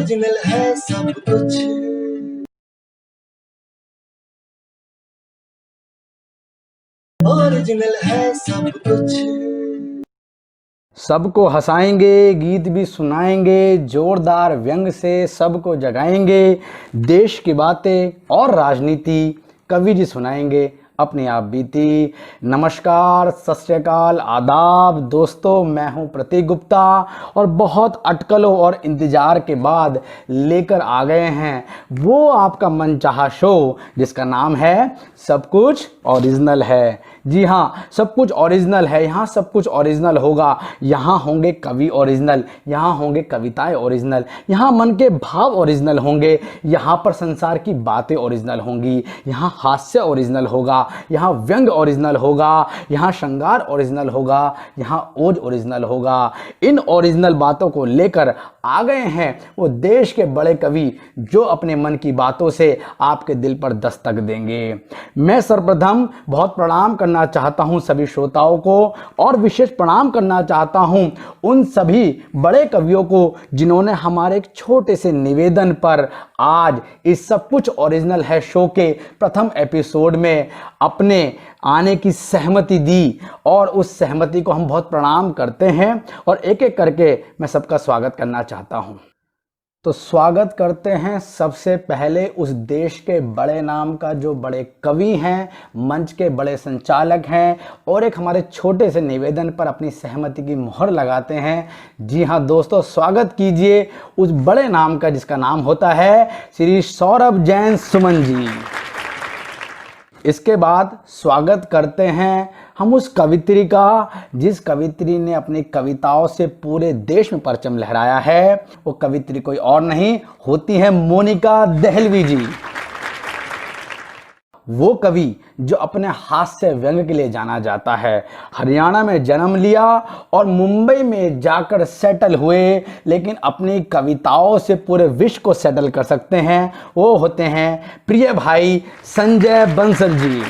Original है सब कुछ, ओरिजिनल है सब कुछ। सबको हंसाएंगे, गीत भी सुनाएंगे, जोरदार व्यंग से सबको जगाएंगे। देश की बातें और राजनीति कवि जी सुनाएंगे अपनी आप बीती। नमस्कार, सत श्री अकाल, आदाब दोस्तों, मैं हूं प्रतीक गुप्ता और बहुत अटकलों और इंतजार के बाद लेकर आ गए हैं वो आपका मनचाहा शो जिसका नाम है सब कुछ ओरिजिनल है। जी हाँ, सब कुछ ओरिजिनल है। यहाँ सब कुछ ओरिजिनल होगा। यहाँ होंगे कवि ओरिजिनल, यहाँ होंगे कविताएं ओरिजिनल, यहाँ मन के भाव ओरिजिनल होंगे, यहाँ पर संसार की बातें ओरिजिनल होंगी, यहाँ हास्य ओरिजिनल होगा, यहाँ व्यंग ओरिजिनल होगा, यहाँ श्रृंगार ओरिजिनल होगा, यहाँ ओज ओरिजिनल होगा। इन ओरिजिनल बातों को लेकर आ गए हैं वो देश के बड़े कवि जो अपने मन की बातों से आपके दिल पर दस्तक देंगे। मैं सर्वप्रथम बहुत प्रणाम करना चाहता हूं सभी श्रोताओं को और विशेष प्रणाम करना चाहता हूं उन सभी बड़े कवियों को जिन्होंने हमारे एक छोटे से निवेदन पर आज इस सब कुछ ओरिजिनल है शो के प्रथम एपिसोड में अपने आने की सहमति दी और उस सहमति को हम बहुत प्रणाम करते हैं और एक एक करके मैं सबका स्वागत करना चाहता हूं। तो स्वागत करते हैं सबसे पहले उस देश के बड़े नाम का जो बड़े कवि हैं, मंच के बड़े संचालक हैं और एक हमारे छोटे से निवेदन पर अपनी सहमति की मोहर लगाते हैं। जी हाँ दोस्तों, स्वागत कीजिए उस बड़े नाम का जिसका नाम होता है श्री सौरभ जैन सुमन जी। इसके बाद स्वागत करते हैं हम उस कवित्री का जिस कवित्री ने अपनी कविताओं से पूरे देश में परचम लहराया है। वो कवित्री कोई और नहीं होती है मोनिका दहलवी जी। वो कवि जो अपने हास्य व्यंग के लिए जाना जाता है। हरियाणा में जन्म लिया और मुंबई में जाकर सेटल हुए, लेकिन अपनी कविताओं से पूरे विश्व को सेटल कर सकते हैं। वो होते हैं प्रिय भाई संजय बंसल जी।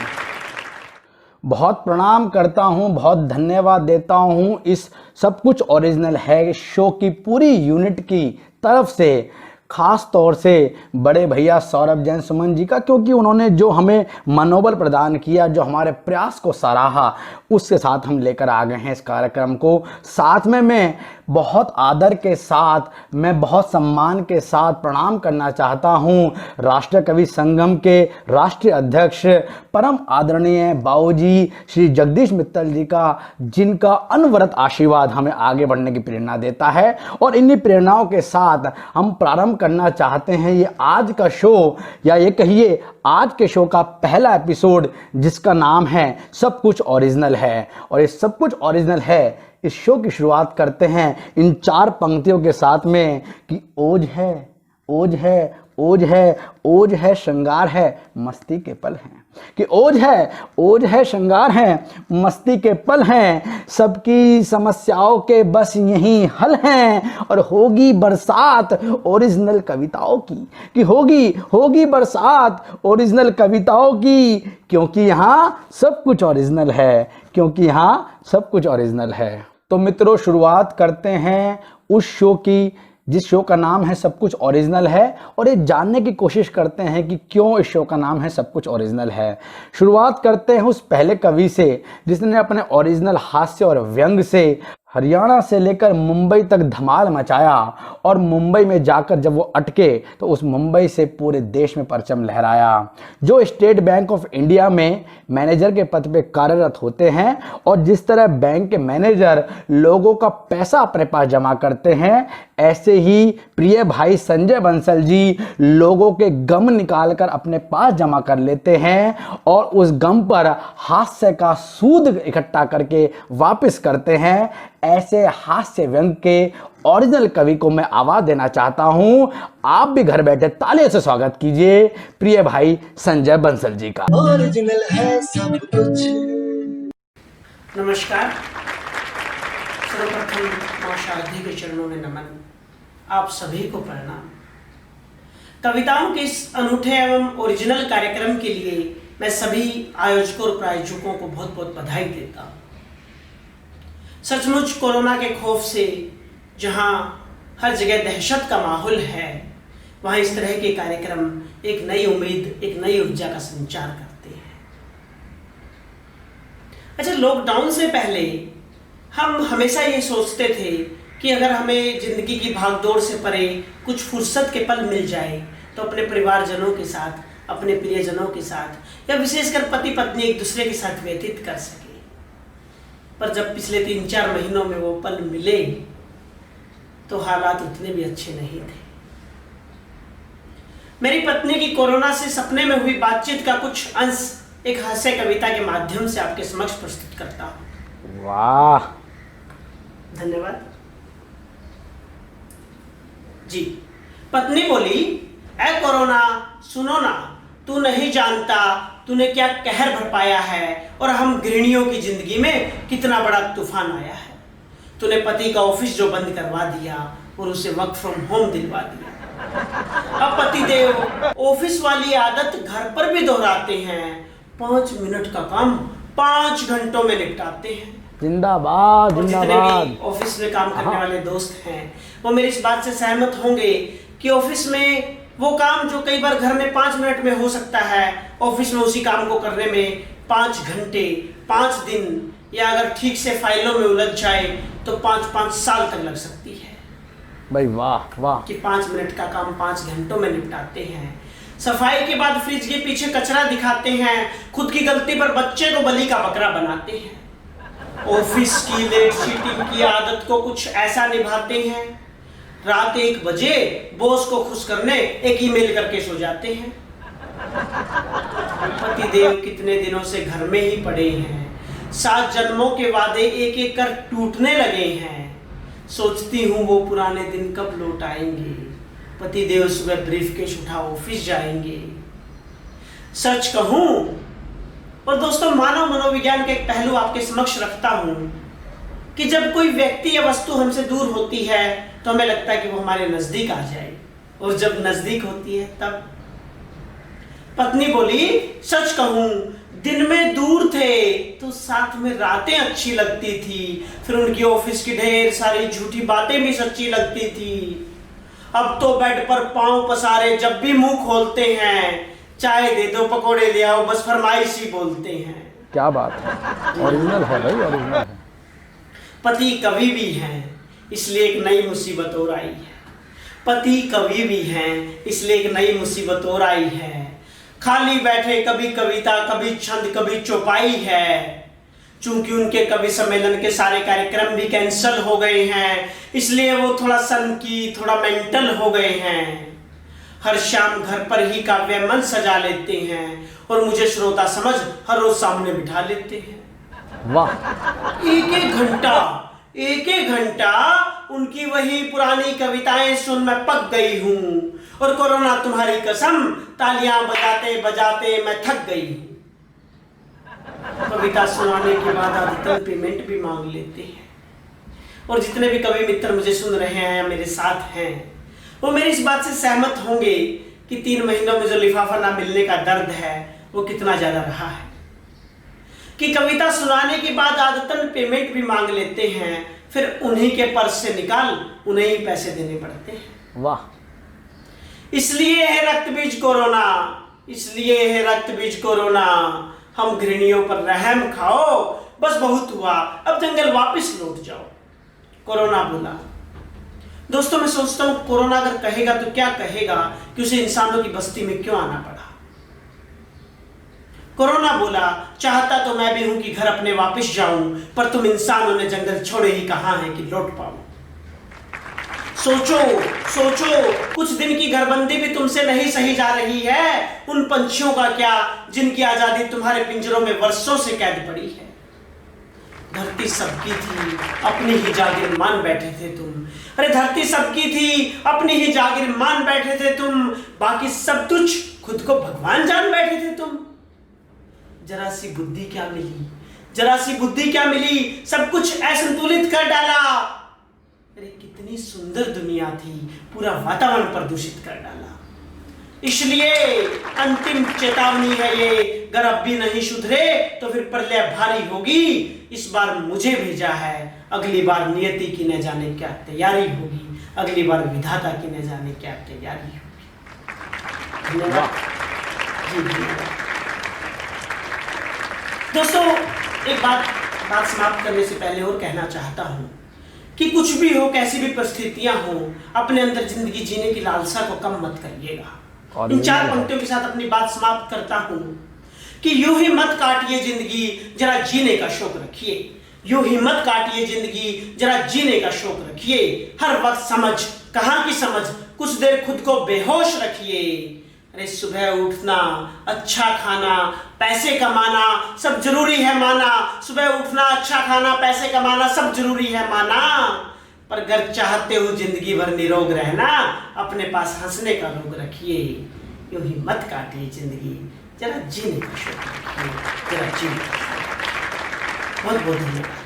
बहुत प्रणाम करता हूं, बहुत धन्यवाद देता हूं इस सब कुछ ओरिजिनल है शो की पूरी यूनिट की तरफ से, खास तौर से बड़े भैया सौरभ जैन सुमन जी का, क्योंकि उन्होंने जो हमें मनोबल प्रदान किया, जो हमारे प्रयास को सराहा, उसके साथ हम लेकर आ गए हैं इस कार्यक्रम को। साथ में मैं बहुत आदर के साथ, मैं बहुत सम्मान के साथ प्रणाम करना चाहता हूं राष्ट्रीय कवि संगम के राष्ट्रीय अध्यक्ष परम आदरणीय बाबूजी श्री जगदीश मित्तल जी का, जिनका अनवरत आशीर्वाद हमें आगे बढ़ने की प्रेरणा देता है। और इन्हीं प्रेरणाओं के साथ हम प्रारंभ करना चाहते हैं ये आज का शो, या ये कहिए आज के शो का पहला एपिसोड जिसका नाम है सब कुछ ओरिजिनल है। और ये सब कुछ ओरिजिनल है इस शो की शुरुआत करते हैं इन चार पंक्तियों के साथ में कि ओज है, ओज है, ओज है, ओज है, श्रृंगार है, मस्ती के पल हैं। कि ओज है, ओज है, श्रृंगार है, मस्ती के पल हैं, सबकी समस्याओं के बस यही हल हैं। और होगी बरसात ओरिजिनल कविताओं की, कि होगी बरसात ओरिजिनल कविताओं की, क्योंकि यहाँ सब कुछ ओरिजिनल है, क्योंकि यहाँ सब कुछ ओरिजिनल है। तो मित्रों, शुरुआत करते हैं उस शो की जिस शो का नाम है सब कुछ ओरिजिनल है, और ये जानने की कोशिश करते हैं कि क्यों इस शो का नाम है सब कुछ ओरिजिनल है। शुरुआत करते हैं उस पहले कवि से जिसने अपने ओरिजिनल हास्य और व्यंग से हरियाणा से लेकर मुंबई तक धमाल मचाया, और मुंबई में जाकर जब वो अटके तो उस मुंबई से पूरे देश में परचम लहराया। जो स्टेट बैंक ऑफ इंडिया में मैनेजर के पद पे कार्यरत होते हैं, और जिस तरह बैंक के मैनेजर लोगों का पैसा अपने पास जमा करते हैं, ऐसे ही प्रिय भाई संजय बंसल जी लोगों के गम निकालकर अपने पास जमा कर लेते हैं और उस गम पर हास्य का सूद इकट्ठा करके वापस करते हैं। ऐसे हास्य व्यंग के ओरिजिनल कवि को मैं आवाज देना चाहता हूं। आप भी घर बैठे तालियों से स्वागत कीजिए प्रिय भाई संजय बंसल जी का। ओरिजिनल है सब कुछ। नमस्कार, सर्वप्रथम मां शारदी के चरणों में नमन, आप सभी को प्रणाम। कविताओं के इस अनूठे एवं ओरिजिनल कार्यक्रम के लिए मैं सभी आयोजकों और प्रायोजकों को बहुत बहुत बधाई देता हूँ। सचमुच कोरोना के खौफ से जहां हर जगह दहशत का माहौल है, वहाँ इस तरह के कार्यक्रम एक नई उम्मीद, एक नई ऊर्जा का संचार करते हैं। अच्छा, लॉकडाउन से पहले हम हमेशा ये सोचते थे कि अगर हमें जिंदगी की भागदौड़ से परे कुछ फुर्सत के पल मिल जाए तो अपने परिवारजनों के साथ, अपने प्रियजनों के साथ या विशेषकर पति पत्नी एक दूसरे के साथ व्यतीत कर सके। पर जब पिछले 3-4 महीनों में वो पल मिले तो हालात उतने भी अच्छे नहीं थे। मेरी पत्नी की कोरोना से सपने में हुई बातचीत का कुछ अंश एक हास्य कविता के माध्यम से आपके समक्ष प्रस्तुत करता हूं। वाह, धन्यवाद जी। पत्नी बोली, ऐ कोरोना सुनो ना, तू नहीं जानता तूने क्या कहर भरपाया है और हम गृहिणियों की जिंदगी में कितना बड़ा तूफान आया है। तूने पति का ऑफिस जो बंद करवा दिया और उसे वर्क फ्रॉम होम दिलवा दिया। अब पति देव ऑफिस वाली आदत घर पर भी दोहराते हैं, 5 मिनट का काम 5 घंटों में निपटाते हैं। जिंदाबाद और जितने जिंदाबाद। भी ऑफिस में काम करने वाले दोस्त हैं वो मेरी इस बात से सहमत होंगे कि ऑफिस में वो काम जो कई बार घर में 5 मिनट में हो सकता है, ऑफिस में उसी काम को करने में 5 घंटे, 5 दिन या अगर ठीक से फाइलों में उलझ जाए तो 5-5 साल तक लग सकती है। भाई वाह वाह। कि 5 मिनट का काम 5 घंटों में निपटाते हैं। सफाई के बाद फ्रिज के पीछे कचरा दिखाते हैं, खुद की गलती पर बच्चे को बलि का बकरा बनाते हैं। ऑफिस की लेट शीटिंग की आदत को कुछ ऐसा निभाते हैं, रात 1 बजे बॉस को खुश करने एक ईमेल करके सो जाते हैं। पति देव कितने दिनों से घर में ही पड़े हैं, 7 जन्मों के वादे एक एक कर टूटने लगे हैं। सोचती हूँ वो पुराने दिन कब लौट आएंगे, पति देव सुबह ब्रीफकेस उठा ऑफिस जाएंगे। सच कहूं और दोस्तों, मानव मनोविज्ञान का एक पहलू आपके समक्ष रखता हूं कि जब कोई व्यक्ति या वस्तु हमसे दूर होती है तो हमें लगता है कि वो हमारे नजदीक आ जाए, और जब नजदीक होती है तब। पत्नी बोली, सच कहूं दिन में दूर थे तो साथ में रातें अच्छी लगती थी, फिर उनकी ऑफिस की ढेर सारी झूठी बातें भी सच्ची लगती थी। अब तो बेड पर पांव पसारे जब भी मुंह खोलते हैं, चाय दे दो पकोड़े ले आओ बस फरमाइश ही बोलते हैं। क्या बात है, ओरिजिनल है भाई, ओरिजिनल है। पति कवि भी हैं इसलिए एक नई मुसीबत और आई है। पति कवि भी हैं इसलिए एक नई मुसीबत और आई है। खाली बैठे कभी कविता, कभी छंद, कभी चौपाई है। चूंकि उनके कवि सम्मेलन के सारे कार्यक्रम भी कैंसिल हो गए हैं, इसलिए वो थोड़ा सनकी, थोड़ा मेंटल हो गए हैं। हर शाम घर पर ही काव्य मंच सजा लेते हैं और मुझे श्रोता समझ हर रोज सामने बिठा लेते हैं। वाह। एक एक घंटा उनकी वही पुरानी कविताएं सुन मैं पक गई हूँ, और कोरोना तुम्हारी कसम तालियां बजाते बजाते मैं थक गई हूँ। कविता सुनाने के बाद आदतन पेमेंट भी मांग लेते हैं। और जितने भी कवि मित्र मुझे सुन रहे हैं, मेरे साथ हैं, वो मेरी इस बात से सहमत होंगे कि 3 महीनों में जो लिफाफा ना मिलने का दर्द है वो कितना ज्यादा रहा है। कि कविता सुनाने के बाद आदतन पेमेंट भी मांग लेते हैं, फिर उन्हीं के पर्स से निकाल उन्हें ही पैसे देने पड़ते हैं। वाह। इसलिए है रक्त बीज कोरोना, इसलिए है रक्त बीज कोरोना, हम गृहिणियों पर रहम खाओ, बस बहुत हुआ, अब जंगल वापस लौट जाओ। कोरोना बोला। दोस्तों, मैं सोचता हूं कोरोना अगर कहेगा तो क्या कहेगा कि उसे इंसानों की बस्ती में क्यों आना पड़ा। कोरोना बोला, चाहता तो मैं भी हूं कि घर अपने वापस जाऊं, पर तुम इंसानों ने जंगल छोड़े ही कहां है कि लौट पाऊं। सोचो कुछ दिन की घरबंदी भी तुमसे नहीं सही जा रही है, उन पंछियों का क्या जिनकी आजादी तुम्हारे पिंजरों में वर्षों से कैद पड़ी है। धरती सबकी थी, अपनी ही जागीर मान बैठे थे तुम। अरे धरती सबकी थी, अपनी ही जागीर मान बैठे थे तुम, बाकी सब तुच्छ, खुद को भगवान जान बैठे थे तुम। जरा सी बुद्धि क्या मिली, जरा सी बुद्धि क्या मिली, सब कुछ असंतुलित कर डाला। अरे कितनी सुंदर दुनिया थी, पूरा वातावरण प्रदूषित कर डाला। इसलिए अंतिम चेतावनी है ये, अगर अब भी नहीं सुधरे तो फिर प्रलय भारी होगी। इस बार मुझे भेजा है, अगली बार नियति की न जाने क्या तैयारी होगी। अगली बार विधाता की न जाने क्या तैयारी होगी। धन्यवाद जी, धन्यवाद। दोस्तों, एक बात समाप्त करने से पहले और कहना चाहता हूँ कि कुछ भी हो, कैसी भी परिस्थितियां हो, अपने अंदर जिंदगी जीने की लालसा को कम मत करिएगा। इन 4 पंक्तियों के साथ अपनी बात समाप्त करता हूं कि यूं ही मत काटिए जिंदगी, जरा जीने का शौक रखिए। यूं ही मत काटिए जिंदगी, जरा जीने का शौक रखिए। हर वक्त समझ, कहां की समझ, कुछ देर खुद को बेहोश रखिए। अरे सुबह उठना, अच्छा खाना, पैसे कमाना सब जरूरी है माना। सुबह उठना, अच्छा खाना, पैसे कमाना सब जरूरी है माना। पर अगर चाहते हो जिंदगी भर निरोग रहना, अपने पास हंसने का रोग रखिए। यूं ही मत काटिए जिंदगी, जरा जीने का शौक रखिए, जरा जीने का शौक। बहुत बहुत धन्यवाद।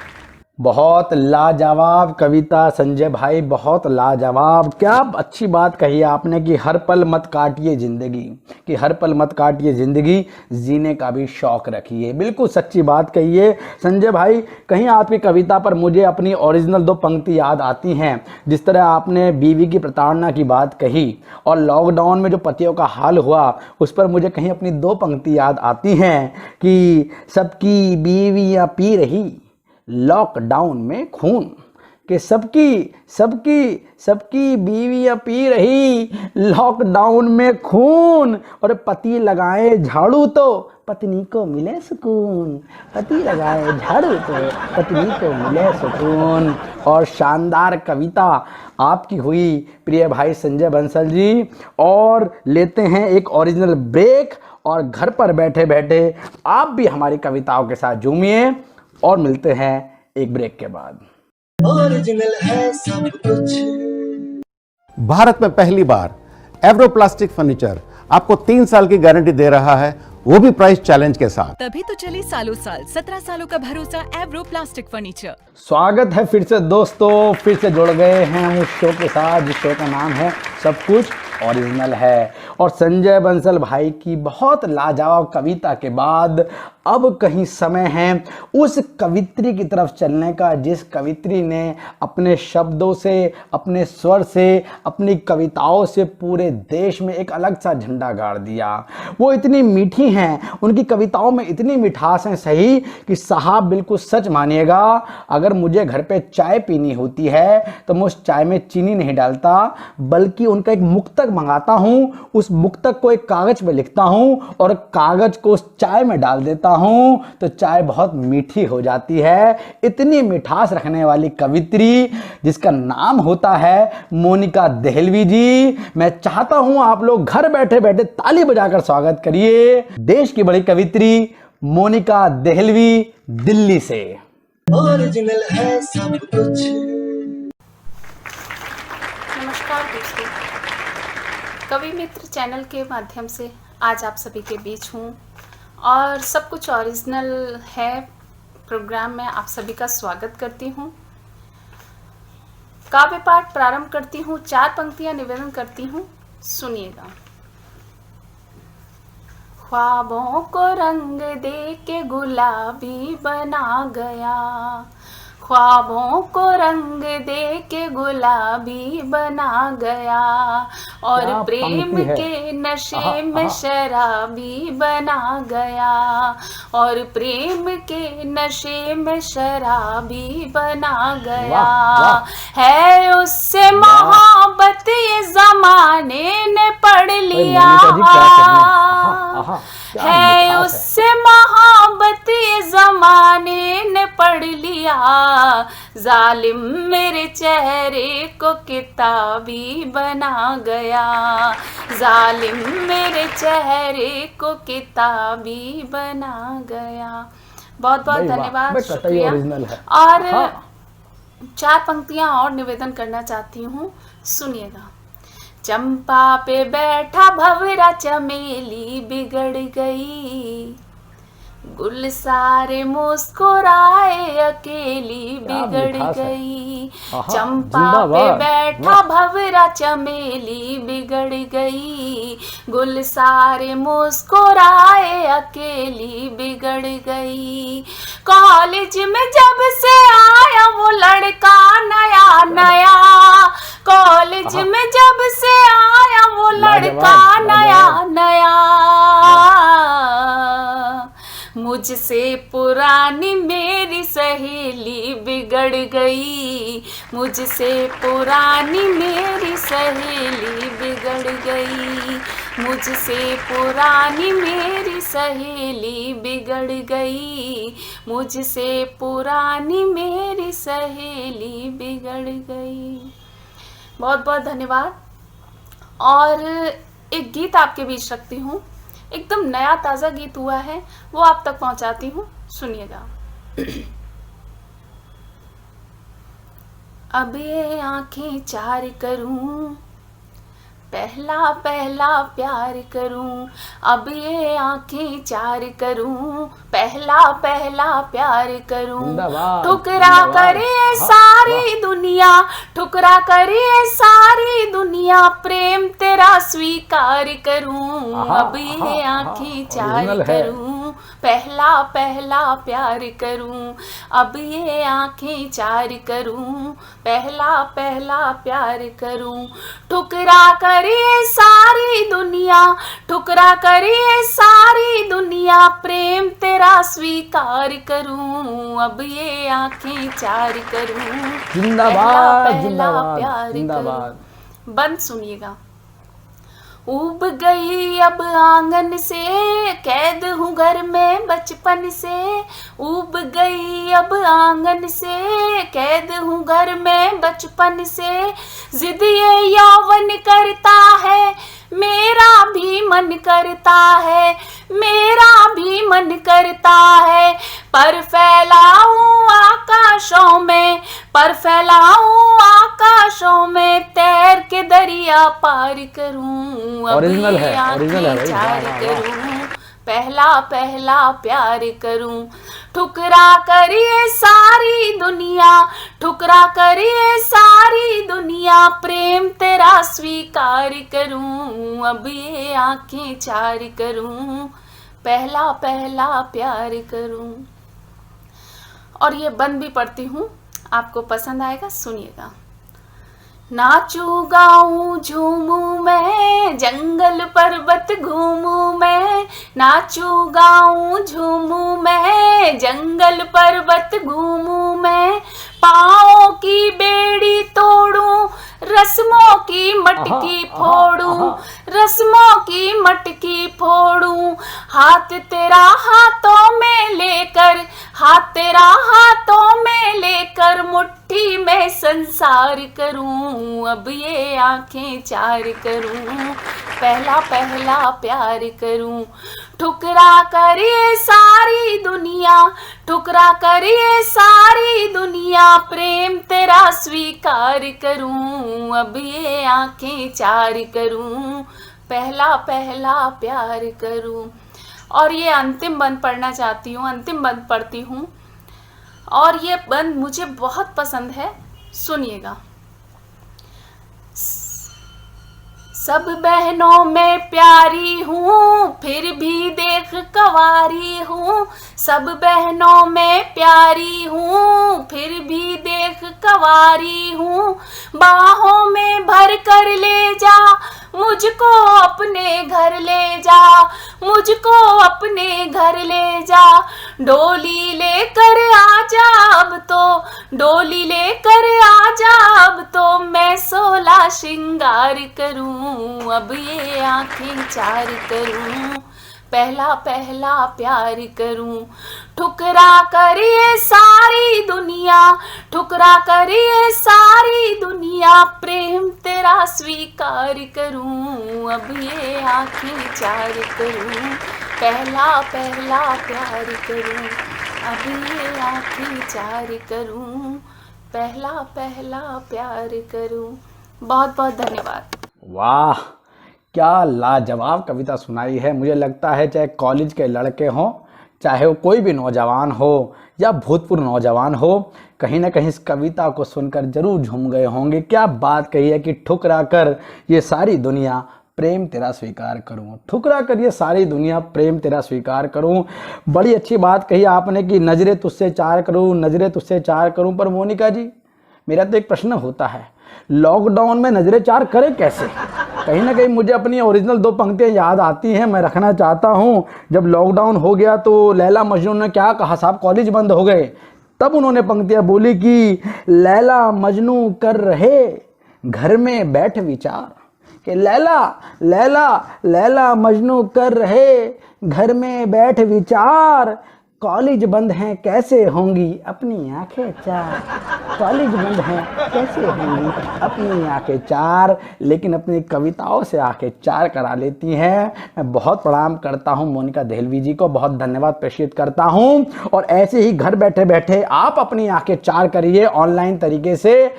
बहुत लाजवाब कविता संजय भाई, बहुत लाजवाब। क्या अच्छी बात कही आपने कि हर पल मत काटिए ज़िंदगी, कि हर पल मत काटिए ज़िंदगी, जीने का भी शौक़ रखिए। बिल्कुल सच्ची बात कही है संजय भाई। कहीं आपकी कविता पर मुझे अपनी ओरिजिनल 2 पंक्ति याद आती हैं। जिस तरह आपने बीवी की प्रताड़ना की बात कही और लॉकडाउन में जो पतियों का हाल हुआ, उस पर मुझे कहीं अपनी 2 पंक्ति याद आती हैं कि सबकी बीवियाँ पी रही लॉकडाउन में खून, कि सबकी बीवियाँ पी रही लॉकडाउन में खून, और पति लगाए झाड़ू तो पत्नी को मिले सुकून, पति लगाए झाड़ू तो पत्नी को मिले सुकून। और शानदार कविता आपकी हुई प्रिय भाई संजय बंसल जी। और लेते हैं एक ओरिजिनल ब्रेक, और घर पर बैठे बैठे आप भी हमारी कविताओं के साथ झूमिए, और मिलते हैं एक ब्रेक के बाद। ओरिजिनल है सब कुछ। भारत में पहली बार एवरोप्लास्टिक फर्नीचर आपको 3 साल की गारंटी दे रहा है, वो भी प्राइस चैलेंज के साथ। तभी तो चली सालों साल 17 सालों का भरोसा एवरो प्लास्टिक फर्नीचर। स्वागत है फिर से दोस्तों, फिर से जुड़ गए हैं हम उस शो के साथ जिस शो का नाम है सब कुछ ओरिजिनल है। और संजय बंसल भाई की बहुत लाजवाब कविता के बाद अब कहीं समय है उस कवित्री की तरफ चलने का, जिस कवित्री ने अपने शब्दों से, अपने स्वर से, अपनी कविताओं से पूरे देश में एक अलग सा झंडा गाड़ दिया। वो इतनी मीठी हैं, उनकी कविताओं में इतनी मिठास है सही कि साहब बिल्कुल सच मानिएगा, अगर मुझे घर पे चाय पीनी होती है तो मैं उस चाय में चीनी नहीं डालता, बल्कि उनका एक मुक्तक मंगाता हूँ, उस मुक्तक को एक कागज पे लिखता हूँ और कागज को उस चाय में डाल देता हूँ तो चाय बहुत मीठी हो जाती है। इतनी मिठास रखने वाली कवित्री जिसका नाम होता है मोनिका देहलवी जी। मैं चाहता हूँ आप लोग घर बैठे बैठे ताली बजाकर स्वागत करिए देश की बड़ी कवित्री मोनिका देहलवी दिल्ली से। ओरिजिनल है सब कुछ। नमस्कार दोस्तों, कवि मित्र चैनल के माध्यम से आज आप सभी के बीच हूँ और सब कुछ ओरिजिनल है प्रोग्राम में आप सभी का स्वागत करती हूँ। काव्य पाठ प्रारंभ करती हूँ, 4 पंक्तियाँ निवेदन करती हूँ, सुनिएगा। ख्वाबों को रंग दे के गुलाबी बना गया, ख्वाबों को रंग दे के गुलाबी बना गया और प्रेम के नशे में शराबी बना गया और प्रेम के नशे में शराबी बना गया। है उससे मोहब्बत ये जमाने ने पढ़ लिया, है उससे मोहब्बत ये जमाने ने पढ़ लिया। जालिम मेरे चेहरे को किताबी बना गया, जालिम मेरे चेहरे को किताबी बना गया। बहुत बहुत धन्यवाद, शुक्रिया। और 4 पंक्तियां और निवेदन करना चाहती हूँ, सुनिएगा। चंपा पे बैठा भंवरा चमेली बिगड़ गई, गुल सारे मुस्कुराए अकेली क्या बिगड़ मिठास है। गई, आहा, चंपा पे जिंदाबाद। बैठा वाह। भंवरा चमेली बिगड़ गई, गुल सारे मुस्कुराए अकेली बिगड़ गई। कॉलेज में जब से आया वो लड़का नया नया, कॉलेज आहा। में जब से आया वो लड़का लाजवाब, नया लाजवाब। नया, मुझसे पुरानी मेरी सहेली बिगड़ गई, मुझसे पुरानी मेरी सहेली बिगड़ गई, मुझसे पुरानी मेरी सहेली बिगड़ गई, मुझसे पुरानी मेरी सहेली बिगड़ गई। बहुत बहुत धन्यवाद। और एक गीत आपके बीच रखती हूँ, एकदम नया ताज़ा गीत हुआ है, वो आप तक पहुँचाती हूँ, सुनिएगा। अब ये आंखें चार करूं, पहला पहला प्यार करूं, अब ये आंखें चार करूं, पहला पहला प्यार करूं, जिंदाबाद, ठुकरा जिंदाबाद। करे हाँ, सारी दुनिया, ठुकरा करे सारी दुनिया, प्रेम तेरा स्वीकार करूं, आहा, अब ये आहा, आंखें आहा, चार ओरिजिनल है। करूं, पहला पहला प्यार करूं, अब ये आंखें चार करूं, पहला पहला प्यार करूं, ठुकरा करे सारी दुनिया, ठुकरा करे सारी दुनिया, प्रेम तेरा स्वीकार करूं, अब ये आंखें चार करूं, जिंदाबाद, पहला जिंदाबाद, प्यार जिंदाबाद। करूं। बंद सुनिएगा। उब गई अब आंगन से, कैद हूँ घर में बचपन से, उब गई अब आंगन से, कैद हूँ घर में बचपन से, जिद ये यौवन करता है, मेरा भी मन करता है, मेरा भी मन करता है, पर फैलाऊं आकाशों में, पर फैलाऊं आकाशों में, तैर के दरिया पार करूं, अब ओरिजिनल है, ये ओरिजिनल है आंखें भाई, चार वाह, वाह, वाह। करूं, पहला पहला प्यार करूं, ठुकरा करिए सारी दुनिया, ठुकरा करिए सारी दुनिया, प्रेम तेरा स्वीकार करूं, अब ये आंखें चार करूं, पहला पहला प्यार करूं। और ये बंद भी पढ़ती हूँ, आपको पसंद आएगा, सुनिएगा। नाचूं गाऊं झूमूं मैं, जंगल पर्वत घूमूं मैं, नाचूं गाऊं झूमूं मैं, जंगल पर्वत घूमूं मैं, पाँव की बेड़ी तोड़ूं, रस्मों की मटकी फोड़ूं, रस्मों की मटकी फोड़ूं, हाथ तेरा हाथों में लेकर, हाथ तेरा हाथों में लेकर, मुट्ठी में संसार करूं, अब ये आंखें चार करूं, पहला पहला प्यार करूं, ठुकरा करिए सारी दुनिया, ठुकरा करिए सारी दुनिया, प्रेम तेरा स्वीकार करूं, अब ये आंखें चार करूं, पहला पहला प्यार करूं। और ये अंतिम बंद पढ़ना चाहती हूँ, अंतिम बंद पढ़ती हूँ, और ये बंद मुझे बहुत पसंद है, सुनिएगा। सब बहनों में प्यारी हूँ, फिर भी देख कवारी हूँ, सब बहनों में प्यारी हूँ, फिर भी देख कवारी हूँ, बाहों में भर कर ले जा, मुझको अपने घर ले जा, मुझको अपने घर ले जा, डोली लेकर आजा अब तो, डोली लेकर आजा अब तो, मैं 16 श्रृंगार करूं, अब ये आंखें चार करूं, पहला पहला प्यार करूं, ठुकरा करिए सारी दुनिया, ठुकरा करिए सारी दुनिया, प्रेम तेरा स्वीकार करूं, अब ये आंखें चार करूं, पहला पहला प्यार करूं, अब ये आंखें चार करूं, पहला पहला प्यार करूं। बहुत बहुत धन्यवाद। वाह, क्या लाजवाब कविता सुनाई है। मुझे लगता है चाहे कॉलेज के लड़के हों चाहे वो कोई भी नौजवान हो या भूतपूर्व नौजवान हो, कहीं ना कहीं इस कविता को सुनकर जरूर झूम गए होंगे। क्या बात कही है कि ठुकरा कर ये सारी दुनिया प्रेम तेरा स्वीकार करूं, ठुकरा कर ये सारी दुनिया प्रेम तेरा स्वीकार करूं। बड़ी अच्छी बात कही आपने कि नजरें तुझसे चार करूं, नजरें तुझसे चार करूं। पर मोनिका जी, मेरा तो एक प्रश्न होता है, लॉकडाउन में नजरें चार करें कैसे? कहीं ना कहीं मुझे अपनी ओरिजिनल 2 पंक्तियां याद आती हैं, मैं रखना चाहता हूं। जब लॉकडाउन हो गया तो लैला मजनू ने क्या कहा, साहब कॉलेज बंद हो गए, तब उन्होंने पंक्तियां बोली कि लैला मजनू कर रहे घर में बैठ विचार, कि लैला लैला लैला मजनू कर रहे घर में बैठ विचार, कॉलेज बंद हैं कैसे होंगी अपनी आंखें चार, कॉलेज बंद हैं कैसे होंगी अपनी आंखें चार, लेकिन अपनी कविताओं से आंखें चार करा लेती हैं। मैं बहुत प्रणाम करता हूं मोनिका देहलवी जी को, बहुत धन्यवाद प्रेषित करता हूं। और ऐसे ही घर बैठे बैठे आप अपनी आंखें चार करिए ऑनलाइन तरीके से,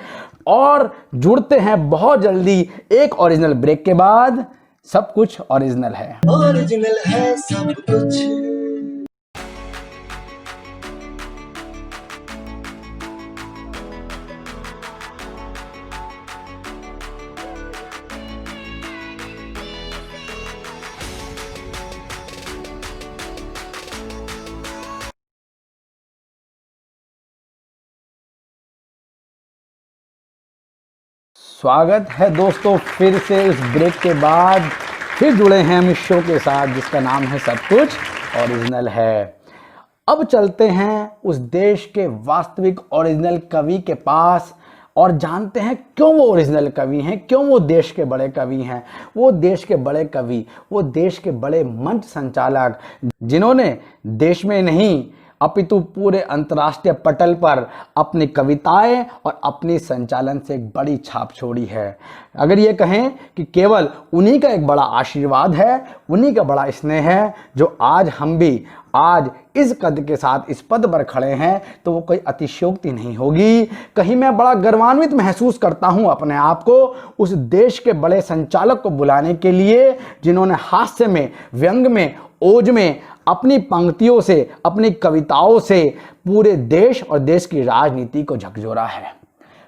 और जुड़ते हैं बहुत जल्दी एक ओरिजिनल ब्रेक के बाद। सब कुछ ओरिजिनल है, ओरिजिनल है सब कुछ। स्वागत है दोस्तों फिर से इस ब्रेक के बाद। फिर जुड़े हैं हम इस शो के साथ जिसका नाम है सब कुछ ओरिजिनल है। अब चलते हैं उस देश के वास्तविक ओरिजिनल कवि के पास और जानते हैं क्यों वो ओरिजिनल कवि हैं, क्यों वो देश के बड़े कवि हैं। वो देश के बड़े कवि, वो देश के बड़े मंच संचालक, जिन्होंने देश में नहीं अपितु पूरे अंतर्राष्ट्रीय पटल पर अपनी कविताएं और अपनी संचालन से एक बड़ी छाप छोड़ी है। अगर ये कहें कि केवल उन्हीं का एक बड़ा आशीर्वाद है, उन्हीं का बड़ा स्नेह है, जो आज हम भी आज इस कद के साथ इस पद पर खड़े हैं, तो वो कोई अतिशयोक्ति नहीं होगी। कहीं मैं बड़ा गर्वान्वित महसूस करता हूं अपने आप को उस देश के बड़े संचालक को बुलाने के लिए, जिन्होंने हास्य में, व्यंग में, ओज में अपनी पंक्तियों से, अपनी कविताओं से पूरे देश और देश की राजनीति को झकझोरा है।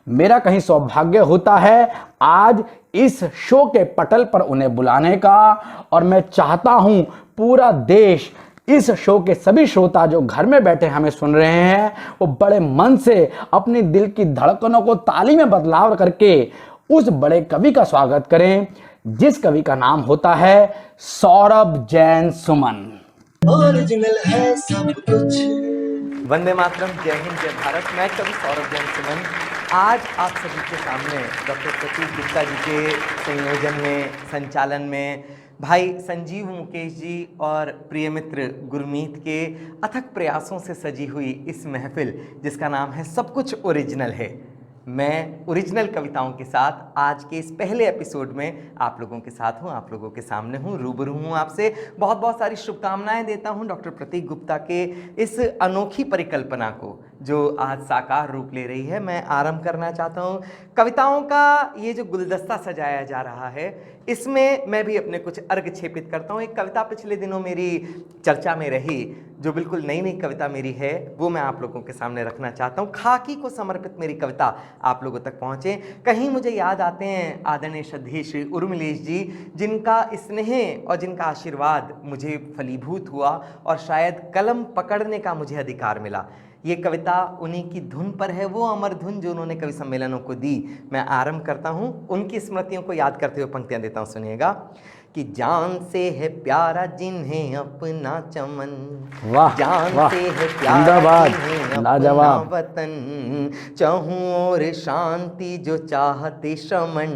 मेरा कहीं सौभाग्य होता है आज इस शो के पटल पर उन्हें बुलाने का, और मैं चाहता हूं पूरा देश, इस शो के सभी श्रोता जो घर में बैठे हमें सुन रहे हैं, वो बड़े मन से अपने दिल की धड़कनों को ताली में बदलाव करके उस बड़े कवि का स्वागत करें, जिस कवि का नाम होता है सौरभ जैन सुमन। ओरिजिनल है सब कुछ। वंदे मातरम, जय हिंद, जय भारत। मैं कवि सौरभ जैन सुमन आज आप सभी के सामने डॉक्टर प्रतीक गुप्ता जी के संयोजन में, संचालन में, भाई संजीव मुकेश जी और प्रिय मित्र गुरमीत के अथक प्रयासों से सजी हुई इस महफिल जिसका नाम है सब कुछ ओरिजिनल है, मैं ओरिजिनल कविताओं के साथ आज के इस पहले एपिसोड में आप लोगों के साथ हूँ, आप लोगों के सामने हूँ, रूबरू हूँ आपसे। बहुत बहुत सारी शुभकामनाएं देता हूँ डॉक्टर प्रतीक गुप्ता के इस अनोखी परिकल्पना को जो आज साकार रूप ले रही है। मैं आरंभ करना चाहता हूँ। कविताओं का ये जो गुलदस्ता सजाया जा रहा है, इसमें मैं भी अपने कुछ अर्घ छेपित करता हूँ। एक कविता पिछले दिनों मेरी चर्चा में रही, जो बिल्कुल नई नई कविता मेरी है, वो मैं आप लोगों के सामने रखना चाहता हूँ। खाकी को समर्पित मेरी कविता आप लोगों तक पहुँचे। कहीं मुझे याद आते हैं आदरणीय श्रद्धेय श्री उर्मिलेश जी, जिनका स्नेह और जिनका आशीर्वाद मुझे फलीभूत हुआ और शायद कलम पकड़ने का मुझे अधिकार मिला। ये कविता उन्हीं की धुन पर है, वो अमर धुन जो उन्होंने कवि सम्मेलनों को दी। मैं आरंभ करता हूँ, उनकी स्मृतियों को याद करते हुए पंक्तियाँ देता हूँ, सुनिएगा। कि जान से है प्यारा जिन्हें अपना चमन, वाह, जान वाह, से है प्यारा जिन्हें अपना लाजवाब। वतन, चहूं और शांति जो चाहते श्रमण,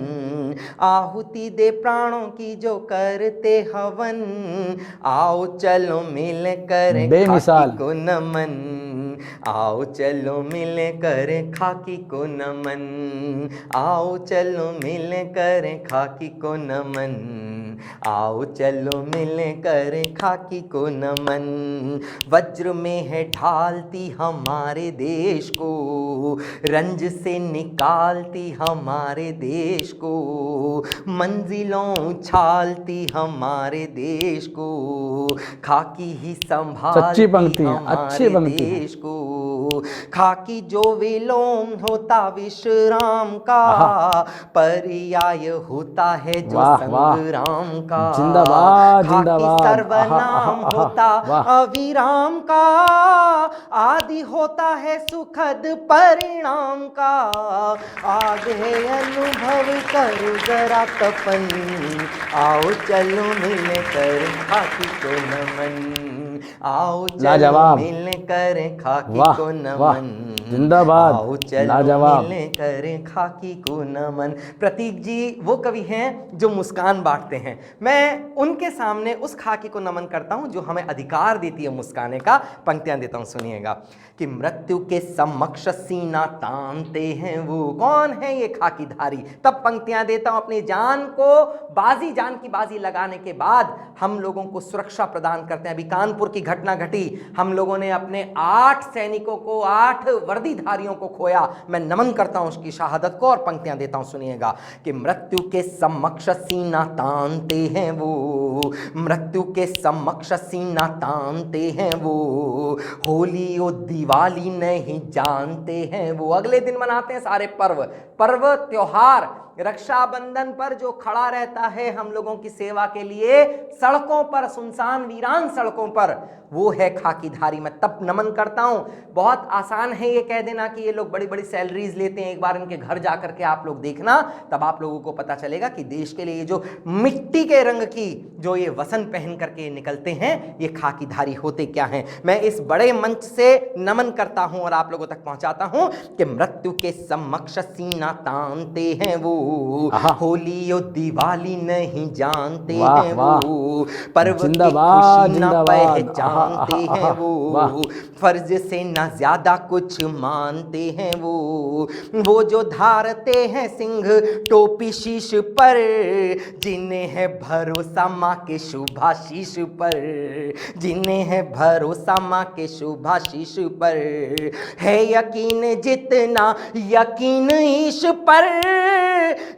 आहुति दे प्राणों की जो करते हवन, आओ चलो मिल कर बेमिसाल। खाकी को नमन। आओ चलो मिले करें खाकी को नमन, आओ चलो मिले करें खाकी को नमन, आओ चलो मिले करें खाकी को नमन। वज्र में है ढालती हमारे देश को, रंज से निकालती हमारे देश को, मंजिलों उछालती हमारे देश को, खाकी ही संभालती सच्ची पंक्ति है, हमारे अच्छी पंक्ति है। देश को। खाकी जो विलोम होता विश्राम का, पर्याय होता है जो वाह, वाह। संग्राम का। जिंदाबाद, खाकी जिंदाबाद। सर्वनाम आहा, होता वाह। अविराम का, आदि होता है सुखद परिणाम का। आगे अनुभव करो जरा तपन, आओ चलो मिले कर खाकी को नमन, आओ चलो लाजवाब। मिले करें खाकी वाह, को वाह। नमन, जिंदाबाद, आओ चलो लाजवाब। मिले करें खाकी को नमन। प्रतीक जी वो कवि हैं जो मुस्कान बांटते हैं। मैं उनके सामने उस खाकी को नमन करता हूं जो हमें अधिकार देती है मुस्काने का। पंक्तियां देता हूं, सुनिएगा कि मृत्यु के समक्ष सीना तानते हैं वो। कौन है ये खाकीधारी? तब पंक्तियां देता हूं अपनी जान को बाजी, जान की बाजी लगाने के बाद हम लोगों को सुरक्षा प्रदान करते हैं। अभी कानपुर की घटना घटी, हम लोगों ने अपने 8 सैनिकों को, 8 वर्दीधारियों को खोया। मैं नमन करता हूं उसकी शहादत को और पंक्तियां देता हूं, सुनिएगा कि मृत्यु के समक्ष सीना तानते हैं वो, मृत्यु के समक्ष सीना तानते हैं वो, होली और दिवाली नहीं जानते हैं वो। अगले दिन मनाते हैं सारे पर्व, पर्व त्योहार। रक्षाबंधन पर जो खड़ा रहता है हम लोगों की सेवा के लिए सड़कों पर, सुनसान वीरान सड़कों पर, वो है खाकीधारी। मैं तब नमन करता हूं। बहुत आसान है ये कह देना कि ये लोग बड़ी बड़ी सैलरीज लेते हैं। एक बार इनके घर जाकर के आप लोग देखना, तब आप लोगों को पता चलेगा कि देश के लिए जो मिट्टी के रंग की जो ये वसन पहन करके निकलते हैं, ये खाकीधारी होते क्या हैं। मैं इस बड़े मंच से नमन करता हूं और आप लोगों तक पहुंचाता हूं कि मृत्यु के समक्ष सीना तानते हैं वो, होली और दिवाली नहीं जानते वाह, हैं वाह। वो, पर्व की जिंदाबाद, खुशी न जिंदाबाद। पहचानते हैं वाह। वो, फर्ज से न ज्यादा कुछ मानते हैं वो जो धारते हैं सिंह टोपी शीश पर, जिन्हें है भरोसा माँ के शुभाशीष पर, जिन्हें है भरोसा माँ के शुभाशीष पर, है यकीन जितना यकीन ईश पर,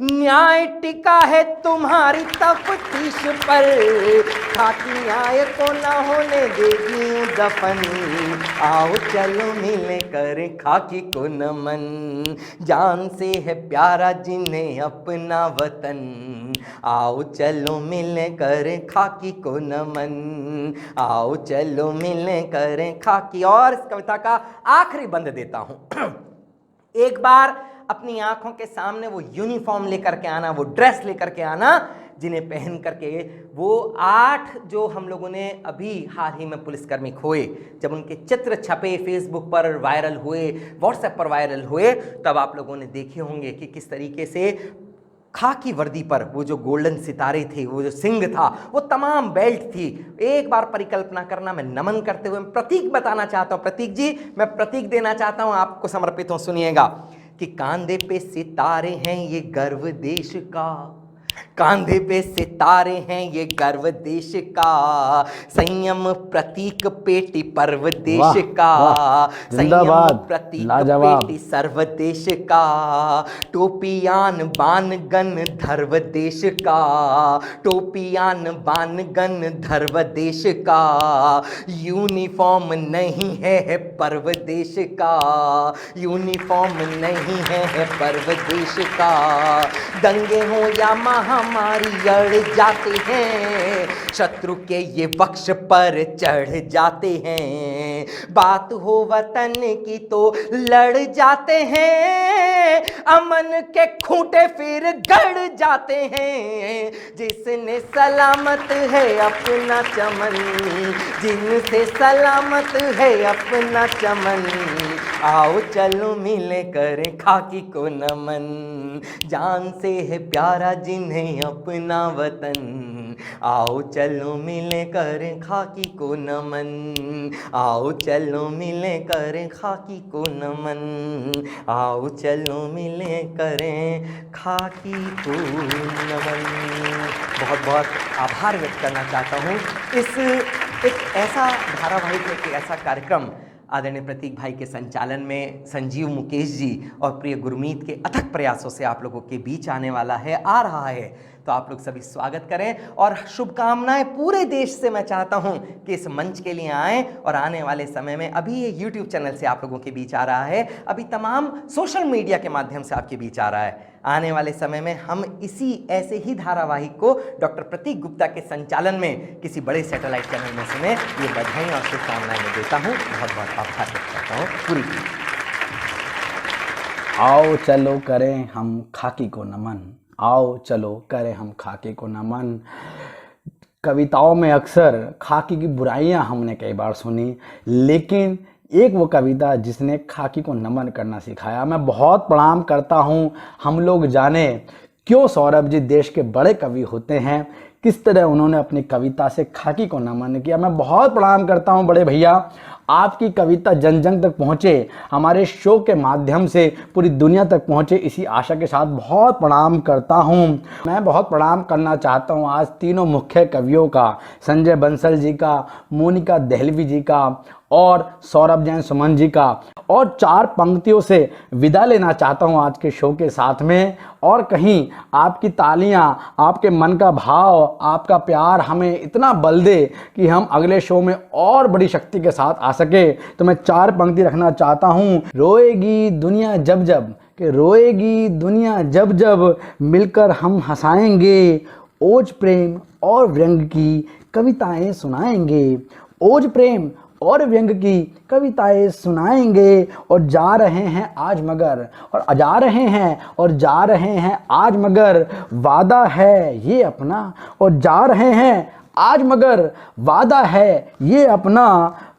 न्याय टिका है तुम्हारी तफ्तीश पर, खाकी न्याय को न होने देगी दफन, आओ चलो मिले करें खाकी को नमन, जान से है प्यारा जिन्हें अपना वतन, आओ चलो मिले करें खाकी को नमन, आओ चलो मिले करें खाकी। और इस कविता का आखिरी बंद देता हूं। एक बार अपनी आंखों के सामने वो यूनिफॉर्म लेकर के आना, वो ड्रेस लेकर के आना, जिन्हें पहन करके वो 8 जो हम लोगों ने अभी हाल ही में पुलिसकर्मी खोए, जब उनके चित्र छपे, फेसबुक पर वायरल हुए, व्हाट्सएप पर वायरल हुए, तब आप लोगों ने देखे होंगे कि किस तरीके से खाकी वर्दी पर वो जो गोल्डन सितारे थे, वो जो सिंह था, वो तमाम बेल्ट थी। एक बार परिकल्पना करना, मैं नमन करते हुए प्रतीक बताना चाहता हूँ। प्रतीक जी, मैं प्रतीक देना चाहता हूँ, आपको समर्पित हूँ। सुनिएगा कि कांधे पे सितारे हैं ये गर्व देश का, कांधे पे सितारे हैं ये गर्व देश का, संयम प्रतीक पेटी पर्व देश का, संयम प्रतीक पेटी सर्व देश का, टोपियान बान गन धर्व देश का, टोपियान बान गन धर्व देश का, यूनिफॉर्म नहीं है पर्व देश का, यूनिफॉर्म नहीं है पर्व देश का, दंगे हो या महामारी अड़ जाते हैं, शत्रु के ये वक्ष पर चढ़ जाते हैं, बात हो वतन की तो लड़ जाते हैं, अमन के खूंटे फिर गड़ जाते हैं, जिसने सलामत है अपना चमन, जिनसे सलामत है अपना चमन, आओ चलो मिले करें खाकी को नमन, जान से है प्यारा जिन्हें है अपना वतन। आओ चलो मिले करें खाकी को नमन, आओ चलो मिले करें खाकी को नमन, आओ चलो मिले करें खाकी को नमन। बहुत बहुत आभार व्यक्त करना चाहता हूँ इस एक ऐसा धारावाहिक, एक ऐसा कार्यक्रम आदरणीय प्रतीक भाई के संचालन में संजीव मुकेश जी और प्रिय गुरमीत के अथक प्रयासों से आप लोगों के बीच आने वाला है, आ रहा है। तो आप लोग सभी स्वागत करें और शुभकामनाएं पूरे देश से मैं चाहता हूं कि इस मंच के लिए आएं और आने वाले समय में अभी ये YouTube चैनल से आप लोगों के बीच आ रहा है, अभी तमाम सोशल मीडिया के माध्यम से आपके बीच आ रहा है। आने वाले समय में हम इसी ऐसे ही धारावाहिक को डॉक्टर प्रतीक गुप्ता के संचालन में किसी बड़े सैटेलाइट चैनल में सुने, ये बधाई और शुभकामनाएं मैं देता हूँ। बहुत बहुत आभार व्यक्त करता हूँ पूरी टीम। आओ चलो करें हम खाकी को नमन, आओ चलो करें हम खाकी को नमन। कविताओं में अक्सर खाकी की बुराइयां हमने कई बार सुनी, लेकिन एक वो कविता जिसने खाकी को नमन करना सिखाया। मैं बहुत प्रणाम करता हूँ। हम लोग जाने क्यों सौरभ जी देश के बड़े कवि होते हैं, किस तरह उन्होंने अपनी कविता से खाकी को नमन किया। मैं बहुत प्रणाम करता हूँ बड़े भैया, आपकी कविता जन जन तक पहुँचे, हमारे शो के माध्यम से पूरी दुनिया तक पहुँचे, इसी आशा के साथ बहुत प्रणाम करता हूँ। मैं बहुत प्रणाम करना चाहता हूँ आज तीनों मुख्य कवियों का, संजय बंसल जी का, मोनिका दहलवी जी का और सौरभ जैन सुमन जी का, और चार पंक्तियों से विदा लेना चाहता हूँ आज के शो के साथ में। और कहीं आपकी तालियां, आपके मन का भाव, आपका प्यार हमें इतना बल दे कि हम अगले शो में और बड़ी शक्ति के साथ आ सके। तो मैं चार पंक्ति रखना चाहता हूँ। रोएगी दुनिया जब जब, कि रोएगी दुनिया जब जब, मिलकर हम हंसाएंगे, ओज प्रेम और व्यंग की कविताएं सुनाएंगे, ओज प्रेम और व्यंग की कविताएं सुनाएंगे। और जा रहे हैं आज मगर, और जा रहे हैं और जा रहे हैं आज मगर, वादा है ये अपना, और जा रहे हैं आज मगर, वादा है ये अपना,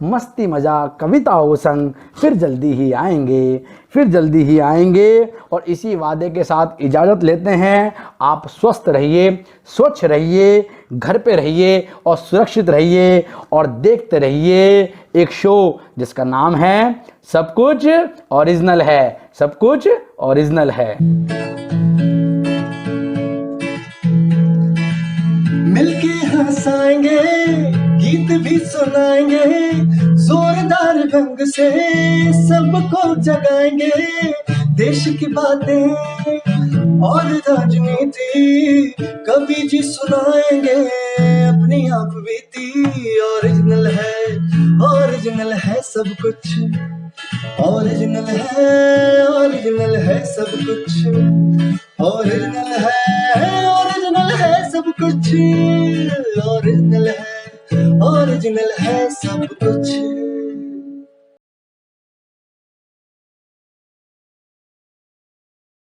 मस्ती मजाक कविताओं संग फिर जल्दी ही आएंगे, फिर जल्दी ही आएंगे। और इसी वादे के साथ इजाज़त लेते हैं। आप स्वस्थ रहिए, स्वच्छ रहिए, घर पे रहिए और सुरक्षित रहिए, और देखते रहिए एक शो जिसका नाम है सब कुछ ओरिजिनल है, सब कुछ ओरिजिनल है। मिलके हंसाएंगे, गीत भी सुनाएंगे, जोरदार ढंग से सबको जगाएंगे, देश की बातें और राजनीति कवि जी सुनाएंगे, अपनी आप बीती। ओरिजिनल है, ओरिजिनल है सब कुछ, ओरिजिनल है, ओरिजिनल है सब कुछ, ओरिजिनल है, ओरिजिनल है सब कुछ, ओरिजिनल है, ओरिजिनल है सब कुछ।